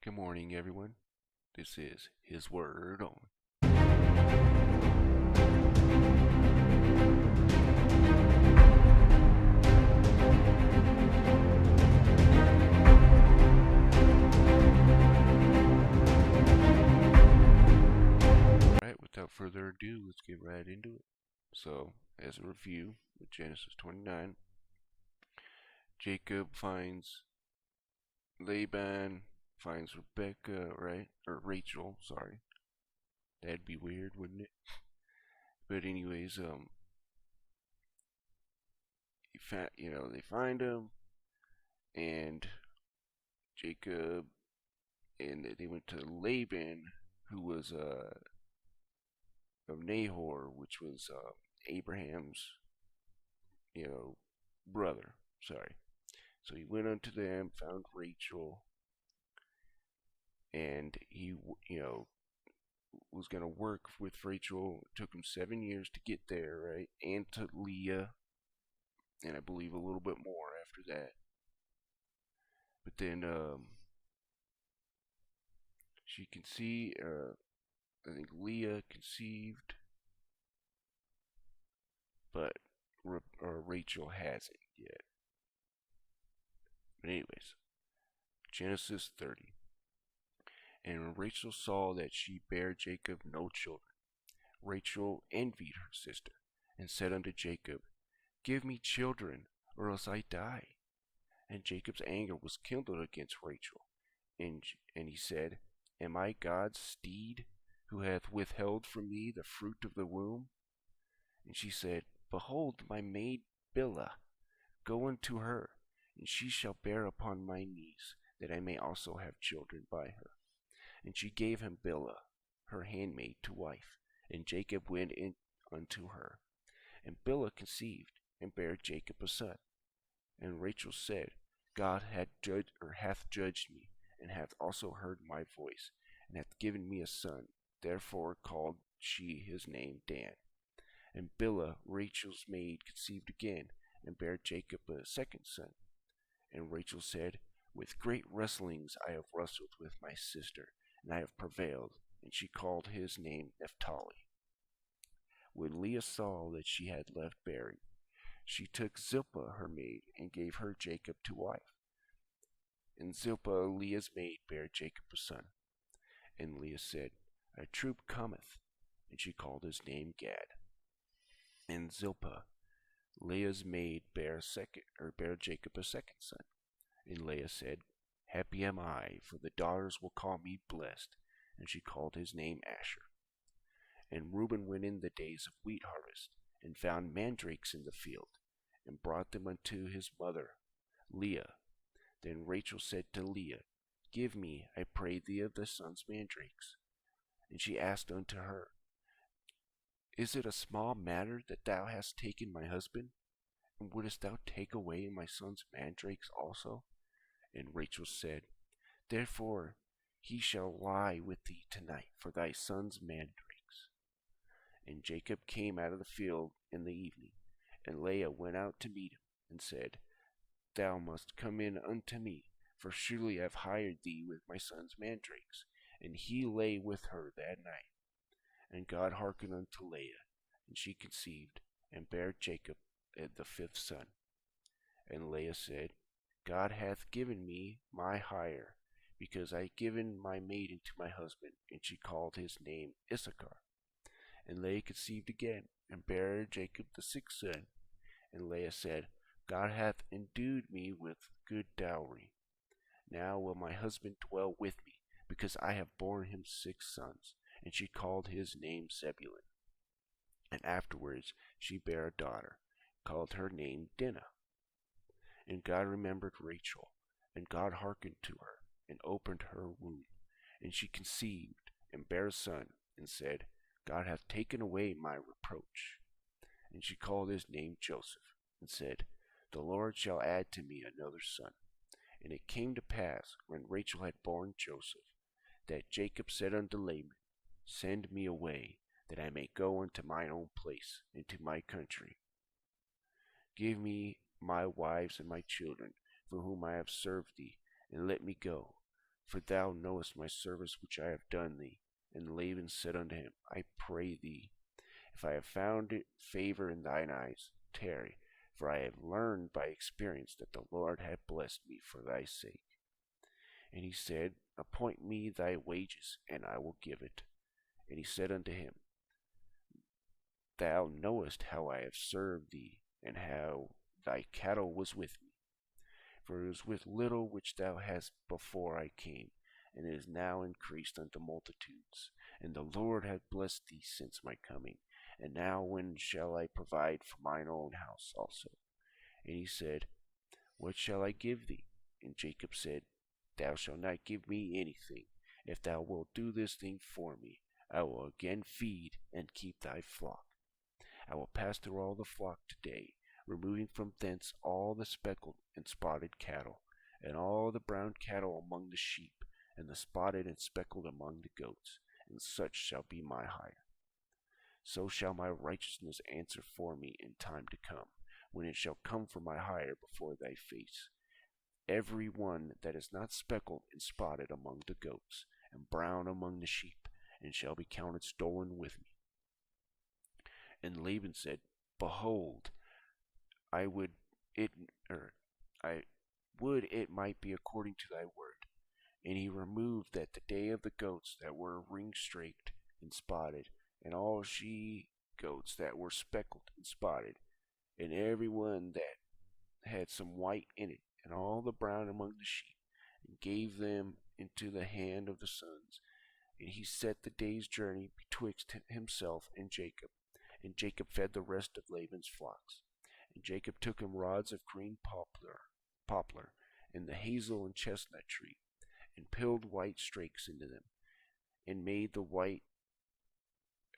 Good morning, everyone. This is His Word On. Alright, without further ado, let's get right into it. So, as a review, with Genesis 29, Jacob finds Laban, finds Rebecca, right? Or Rachel, sorry. That'd be weird, wouldn't it? But anyways, they find him, and Jacob, and they went to Laban, who was of Nahor, which was Abraham's, brother. Sorry. So he went unto them, found Rachel, and he, was going to work with Rachel. It took him 7 years to get there, right? And to Leah, and I believe a little bit more after that. But then she conceived, I think Leah conceived, but Rachel hasn't yet. But anyways, Genesis 30. And when Rachel saw that she bare Jacob no children, Rachel envied her sister, and said unto Jacob, Give me children, or else I die. And Jacob's anger was kindled against Rachel, and he said, Am I God's steed, who hath withheld from me the fruit of the womb? And she said, Behold my maid Bilah, go unto her, and she shall bear upon my knees, that I may also have children by her. And she gave him Bilah, her handmaid, to wife, and Jacob went in unto her. And Bilah conceived, and bare Jacob a son. And Rachel said, God hath judged me, and hath also heard my voice, and hath given me a son. Therefore called she his name Dan. And Bilah, Rachel's maid, conceived again, and bare Jacob a second son. And Rachel said, With great wrestlings I have wrestled with my sister, and I have prevailed. And she called his name Naphtali. When Leah saw that she had left bearing, she took Zelpah her maid, and gave her Jacob to wife. And Zelpah, Leah's maid, bare Jacob a son. And Leah said, A troop cometh. And she called his name Gad. And Zelpah, Leah's maid, bare Jacob a second son. And Leah said, Happy am I, for the daughters will call me blessed. And she called his name Asher. And Reuben went in the days of wheat harvest, and found mandrakes in the field, and brought them unto his mother Leah. Then Rachel said to Leah, Give me, I pray thee, of the son's mandrakes. And she asked unto her, Is it a small matter that thou hast taken my husband? And wouldest thou take away my son's mandrakes also? And Rachel said, Therefore he shall lie with thee tonight for thy son's mandrakes. And Jacob came out of the field in the evening, and Leah went out to meet him, and said, Thou must come in unto me, for surely I have hired thee with my son's mandrakes. And he lay with her that night. And God hearkened unto Leah, and she conceived, and bare Jacob the fifth son. And Leah said, God hath given me my hire, because I have given my maiden to my husband. And she called his name Issachar. And Leah conceived again, and bare Jacob the sixth son. And Leah said, God hath endued me with good dowry. Now will my husband dwell with me, because I have borne him 6 sons. And she called his name Zebulun. And afterwards she bare a daughter, called her name Dinah. And God remembered Rachel, and God hearkened to her, and opened her womb. And she conceived, and bare a son, and said, God hath taken away my reproach. And she called his name Joseph, and said, The Lord shall add to me another son. And it came to pass, when Rachel had borne Joseph, that Jacob said unto Laban, Send me away, that I may go unto mine own place, into my country. Give me my wives and my children, for whom I have served thee, and let me go. For thou knowest my service which I have done thee. And Laban said unto him, I pray thee, if I have found favor in thine eyes, tarry, for I have learned by experience that the Lord hath blessed me for thy sake. And he said, Appoint me thy wages, and I will give it. And he said unto him, Thou knowest how I have served thee, and how thy cattle was with me. For it was with little which thou hadst before I came, and it is now increased unto multitudes. And the Lord hath blessed thee since my coming. And now when shall I provide for mine own house also? And he said, What shall I give thee? And Jacob said, Thou shalt not give me anything. If thou wilt do this thing for me, I will again feed and keep thy flock. I will pass through all the flock today, removing from thence all the speckled and spotted cattle, and all the brown cattle among the sheep, and the spotted and speckled among the goats, and such shall be my hire. So shall my righteousness answer for me in time to come, when it shall come for my hire before thy face. Every one that is not speckled and spotted among the goats, and brown among the sheep, and shall be counted stolen with me. And Laban said, Behold, I would it might be according to thy word. And he removed that the day of the goats that were ring-straked and spotted, and all she goats that were speckled and spotted, and every one that had some white in it, and all the brown among the sheep, and gave them into the hand of the sons. And he set the day's journey betwixt himself and Jacob. And Jacob fed the rest of Laban's flocks. And Jacob took him rods of green poplar, and the hazel and chestnut tree, and pilled white strakes into them, and made the white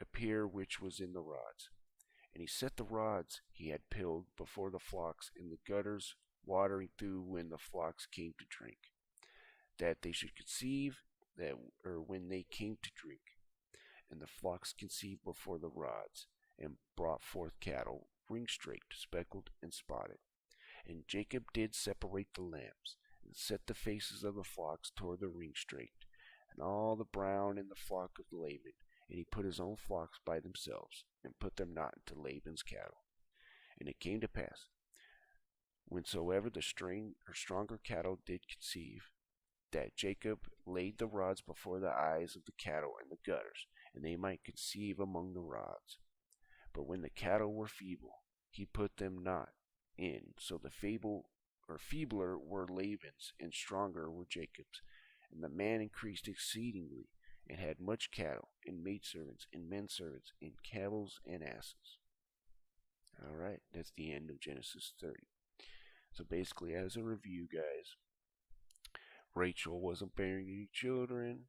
appear which was in the rods. And he set the rods he had pilled before the flocks in the gutters, watering through when the flocks came to drink, that they should conceive when they came to drink. And the flocks conceived before the rods, and brought forth cattle, ring-straked, speckled, and spotted. And Jacob did separate the lambs, and set the faces of the flocks toward the ring-straked, and all the brown in the flock of Laban. And he put his own flocks by themselves, and put them not into Laban's cattle. And it came to pass, whensoever the stronger cattle did conceive, that Jacob laid the rods before the eyes of the cattle in the gutters, and they might conceive among the rods. But when the cattle were feeble, he put them not in. So the feebler were Laban's, and stronger were Jacob's. And the man increased exceedingly, and had much cattle, and maidservants, and menservants, and camels, and asses. Alright, that's the end of Genesis 30. So basically, as a review, guys, Rachel wasn't bearing any children,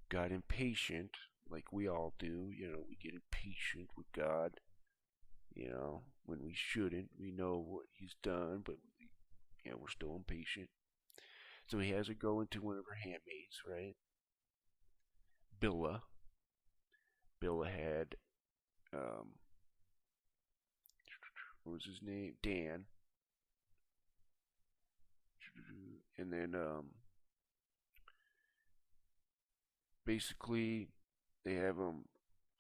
got impatient, like we all do. We get impatient with God, when we shouldn't. We know what he's done, but we're still impatient. So he has her go into one of her handmaids, right? Bilah. Bilah had, what was his name? Dan. And then, basically, they have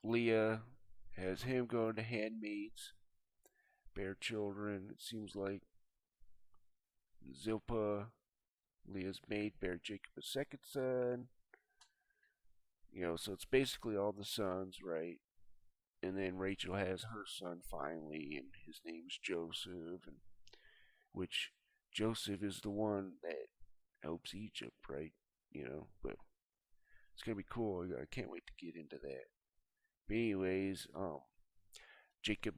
Leah has him go into handmaids, bear children. It seems like Zelpah, Leah's maid, bear Jacob a second son. So it's basically all the sons, right? And then Rachel has her son finally, and his name's Joseph, and which Joseph is the one that helps Egypt, right? But it's gonna be cool. I can't wait to get into that. But anyways, Jacob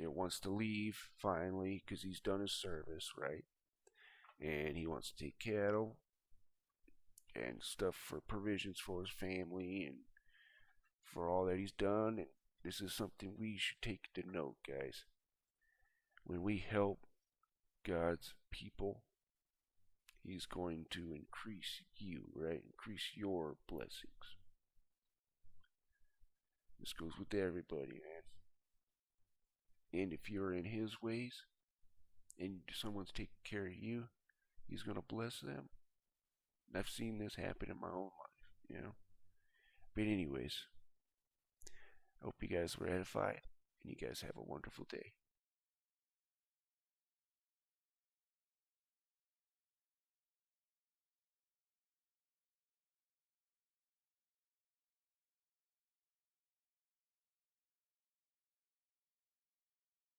wants to leave finally because he's done his service, right? And he wants to take cattle and stuff for provisions for his family and for all that he's done. And this is something we should take to note, guys. When we help God's people, he's going to increase you, right? Increase your blessings. This goes with everybody, man. And if you're in his ways and someone's taking care of you, he's going to bless them. I've seen this happen in my own life. But anyways, I hope you guys were edified, and you guys have a wonderful day.